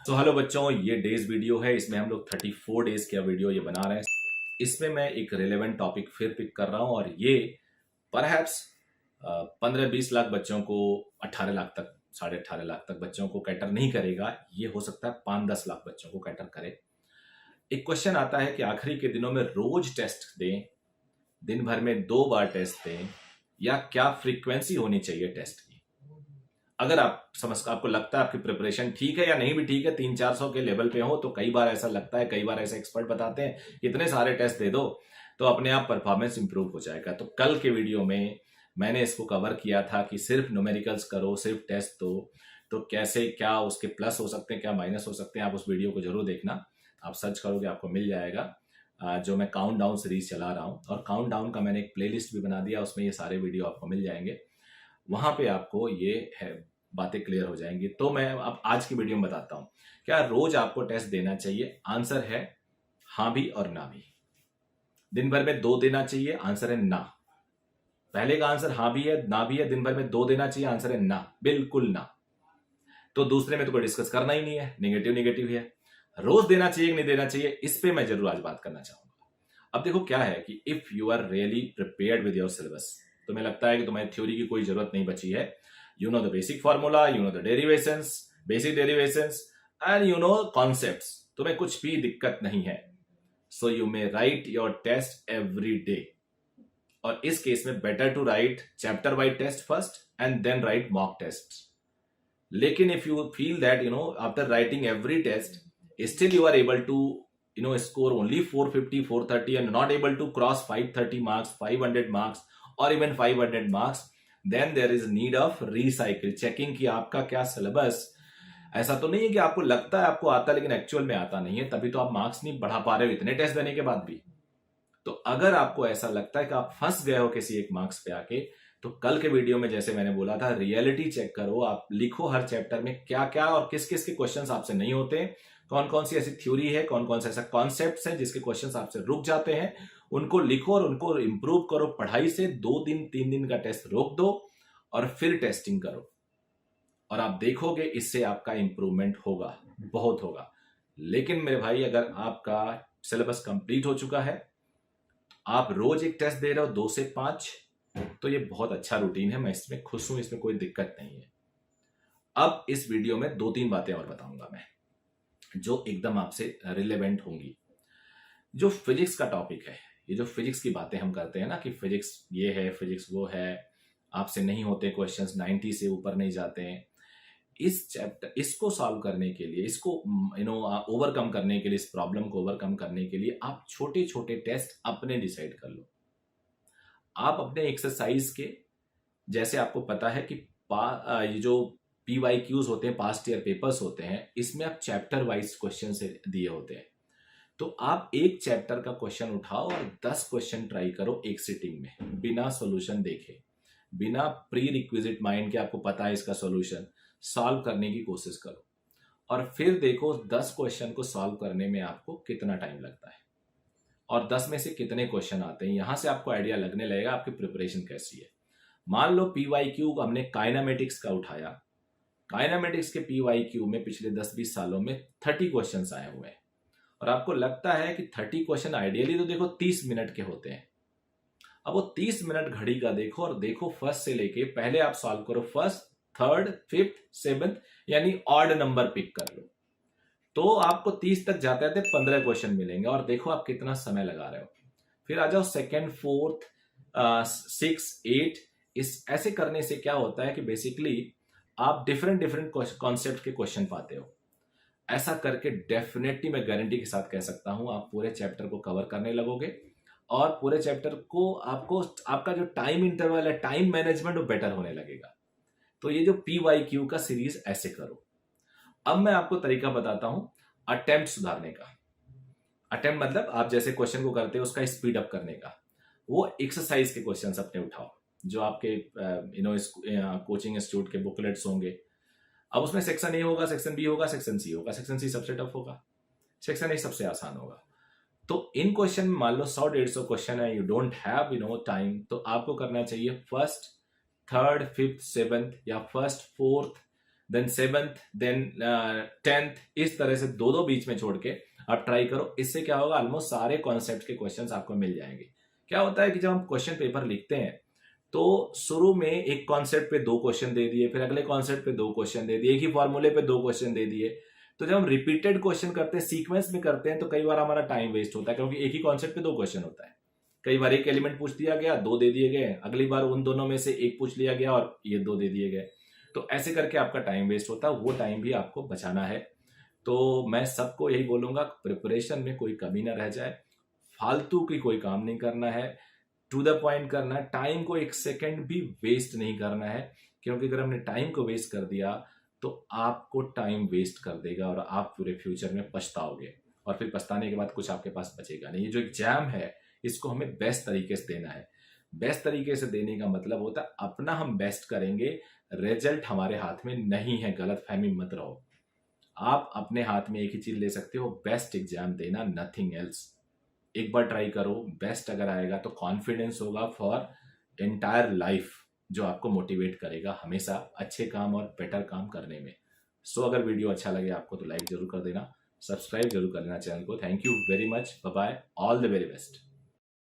तो हेलो बच्चों, ये डेज वीडियो है। इसमें हम लोग 34 डेज का वीडियो ये बना रहे हैं। इसमें मैं एक रिलेवेंट टॉपिक फिर पिक कर रहा हूँ और ये परहैप्स 15-20 लाख बच्चों को, 18 लाख तक, 18.5 लाख तक बच्चों को कैटर नहीं करेगा। ये हो सकता है 5-10 लाख बच्चों को कैटर करे। एक क्वेश्चन आता है कि आखिरी के दिनों में रोज टेस्ट दें, दिन भर में 2 बार टेस्ट दें, या क्या फ्रीक्वेंसी होनी चाहिए टेस्ट की। अगर आपको लगता है आपकी प्रिपरेशन ठीक है या नहीं भी ठीक है, 300-400 के लेवल पे हो, तो कई बार ऐसा लगता है, कई बार ऐसे एक्सपर्ट बताते हैं इतने सारे टेस्ट दे दो तो अपने आप परफॉर्मेंस इंप्रूव हो जाएगा। तो कल के वीडियो में मैंने इसको कवर किया था कि सिर्फ न्यूमेरिकल्स करो, सिर्फ टेस्ट दो, तो कैसे, क्या उसके प्लस हो सकते हैं, क्या माइनस हो सकते हैं। आप उस वीडियो को जरूर देखना, आप सर्च करोगे आपको मिल जाएगा। जो मैं काउंट डाउन सीरीज चला रहा हूँ, और काउंट डाउन का मैंने एक प्लेलिस्ट भी बना दिया, उसमें ये सारे वीडियो आपको मिल जाएंगे। वहां पे आपको ये है बातें क्लियर हो जाएंगी। तो मैं अब आज की वीडियो में बताता हूं, क्या रोज आपको टेस्ट देना चाहिए। आंसर है हाँ भी और ना भी। दिन भर में 2 देना चाहिए, आंसर है ना। पहले का आंसर हाँ भी है, ना भी है। दिन भर में 2 देना चाहिए, आंसर है ना, बिल्कुल ना। तो दूसरे में तो कोई डिस्कस करना ही नहीं है, नेगेटिव नेगेटिव है। रोज देना चाहिए कि नहीं देना चाहिए, इस पे मैं जरूर आज बात करना चाहूंगा। अब देखो क्या है कि if you are really prepared with your syllabus, तुम्हें लगता है कि तुम्हें थ्योरी की कोई जरूरत नहीं बची है, you know the basic formula, you know the derivations, basic derivations, and you know concepts, तुम्हें कुछ भी दिक्कत नहीं है, so you may write your test every day। और इस केस में better to write chapter wise test first and then write mock test. लेकिन if you feel that after writing every test still you are able to score only 450 430 and not able to cross 530 marks, 500 marks or even 500 marks, then there is need of recycle checking कि आपका क्या syllabus. ऐसा तो नहीं है कि आपको लगता है आपको आता लेकिन एक्चुअल में आता नहीं है, तभी तो आप मार्क्स नहीं बढ़ा पा रहे हो इतने टेस्ट देने के बाद भी। तो अगर आपको ऐसा लगता है कि आप फंस गए हो किसी एक मार्क्स पे आके, तो कल के वीडियो में जैसे मैंने बोला था, रियलिटी चेक करो। आप लिखो हर चैप्टर में क्या क्या और किस किस के क्वेश्चंस आपसे नहीं होते, कौन कौन सी ऐसी थ्योरी है, कौन कौन से ऐसा कॉन्सेप्ट्स हैं जिसके क्वेश्चंस आपसे रुक जाते हैं, उनको लिखो और उनको इंप्रूव करो पढ़ाई से। 2 दिन 3 दिन का टेस्ट रोक दो और फिर टेस्टिंग करो, और आप देखोगे इससे आपका इंप्रूवमेंट होगा, बहुत होगा। लेकिन मेरे भाई, अगर आपका सिलेबस कंप्लीट हो चुका है, आप रोज एक टेस्ट दे रहे हो 2 से 5, तो ये बहुत अच्छा रूटीन है, मैं इसमें खुश हूं, इसमें कोई दिक्कत नहीं है। अब इस वीडियो में 2-3 बातें और बताऊंगा मैं, जो एकदम आपसे रिलेवेंट होंगी। जो फिजिक्स का टॉपिक है, ये जो फिजिक्स की बातें हम करते हैं ना कि फिजिक्स ये है, फिजिक्स वो है, आपसे नहीं होते क्वेश्चंस, 90 से ऊपर नहीं जाते हैं। इस चैप्टर, इसको सॉल्व करने के लिए, इसको ओवरकम करने के लिए, इस प्रॉब्लम को ओवरकम करने के लिए आप छोटे छोटे टेस्ट अपने डिसाइड कर लो। आप अपने एक्सरसाइज के, जैसे आपको पता है कि ये जो PYQs होते हैं, पास्ट ईयर पेपर्स होते हैं, इसमें आप चैप्टर वाइज क्वेश्चन से दिए होते हैं। तो आप एक चैप्टर का क्वेश्चन उठाओ और 10 क्वेश्चन ट्राई करो एक सिटिंग में, बिना सॉल्यूशन देखे, बिना प्री रिक्विजिट माइंड के आपको पता है इसका सॉल्यूशन, सॉल्व करने की कोशिश करो। और फिर देखो 10 क्वेश्चन को सॉल्व करने में आपको कितना टाइम लगता है और 10 में से कितने क्वेश्चन आते हैं। यहां से आपको आइडिया लगने लगेगा आपकी प्रिपरेशन कैसी है। मान लो PYQ हमने काइनामेटिक्स का उठाया, काइनामेटिक्स के PYQ में पिछले 10-20 सालों में 30 क्वेश्चंस आए हुए हैं, और आपको लगता है कि 30 क्वेश्चन आइडियली तो देखो 30 मिनट के होते हैं। अब वो 30 मिनट घड़ी का देखो और देखो फर्स्ट से लेके, पहले आप सॉल्व करो फर्स्ट, थर्ड, फिफ्थ, सेवंथ, यानी ऑड नंबर पिक कर लो, तो आपको 30 तक जाते जाते 15 क्वेश्चन मिलेंगे, और देखो आप कितना समय लगा रहे हो। फिर आ जाओ सेकेंड, फोर्थ, 6, 8। इस ऐसे करने से क्या होता है कि बेसिकली आप डिफरेंट डिफरेंट कॉन्सेप्ट के क्वेश्चन पाते हो। ऐसा करके डेफिनेटली मैं गारंटी के साथ कह सकता हूं आप पूरे चैप्टर को कवर करने लगोगे, और पूरे चैप्टर को आपको, आपका जो टाइम इंटरवल है, टाइम मैनेजमेंट, वो बेटर होने लगेगा। तो ये जो PYQ का सीरीज ऐसे करो। अब मैं आपको तरीका बताता हूं अटेम्प्ट सुधारने का। अटेम्प्ट मतलब आप जैसे क्वेश्चन को करते हो उसका स्पीड अप करने का। वो एक्सरसाइज के क्वेश्चन अपने उठाओ जो आपके कोचिंग इंस्टीट्यूट के बुकलेट्स होंगे। अब उसमें सेक्शन ए होगा, सेक्शन बी होगा, सेक्शन सी होगा। सेक्शन सी सबसे टफ होगा, सेक्शन ए सबसे आसान होगा। तो इन क्वेश्चन में मान लो 100-150 क्वेश्चन है, यू डोंट हैव टाइम, तो आपको करना चाहिए फर्स्ट, थर्ड, फिफ्थ, सेवंथ, या first, fourth, then 7th, then 10th, इस तरह से दो दो बीच में छोड़ के आप ट्राई करो। इससे क्या होगा, ऑलमोस्ट सारे कॉन्सेप्ट के क्वेश्चंस आपको मिल जाएंगे। क्या होता है कि जब हम क्वेश्चन पेपर लिखते हैं तो शुरू में एक कॉन्सेप्ट पे 2 क्वेश्चन दे दिए, फिर अगले कॉन्सेप्ट पे 2 क्वेश्चन दे दिए, एक ही फॉर्मूले पे 2 क्वेश्चन दे दिए। तो जब हम रिपीटेड क्वेश्चन करते हैं, सीक्वेंस में करते हैं, तो कई बार हमारा टाइम वेस्ट होता है, क्योंकि एक ही कॉन्सेप्ट पे 2 क्वेश्चन होता है। कई बार एक एलिमेंट पूछ दिया गया, 2 दे दिए गए, अगली बार उन दोनों में से एक पूछ लिया गया और ये 2 दे दिए गए। तो ऐसे करके आपका टाइम वेस्ट होता है, वो टाइम भी आपको बचाना है। तो मैं सबको यही बोलूंगा, प्रिपरेशन में कोई कमी ना रह जाए, फालतू की कोई काम नहीं करना है, टू द पॉइंट करना है, टाइम को एक सेकंड भी वेस्ट नहीं करना है। क्योंकि अगर हमने टाइम को वेस्ट कर दिया तो आपको टाइम वेस्ट कर देगा और आप पूरे फ्यूचर में पछताओगे, और फिर पछताने के बाद कुछ आपके पास बचेगा नहीं। ये जो एग्जाम है इसको हमें बेस्ट तरीके से देना है। बेस्ट तरीके से देने का मतलब होता है अपना हम बेस्ट करेंगे, रिजल्ट हमारे हाथ में नहीं है, गलत फहमी मत रहो। आप अपने हाथ में एक ही चीज ले सकते हो, बेस्ट एग्जाम देना, नथिंग एल्स। एक बार ट्राई करो, बेस्ट अगर आएगा तो कॉन्फिडेंस होगा फॉर एंटायर लाइफ, जो आपको मोटिवेट करेगा हमेशा अच्छे काम और बेटर काम करने में। सो अगर वीडियो अच्छा लगे आपको तो लाइक जरूर कर देना, सब्सक्राइब जरूर कर लेना चैनल को। Thank you very much, bye bye, all the very best.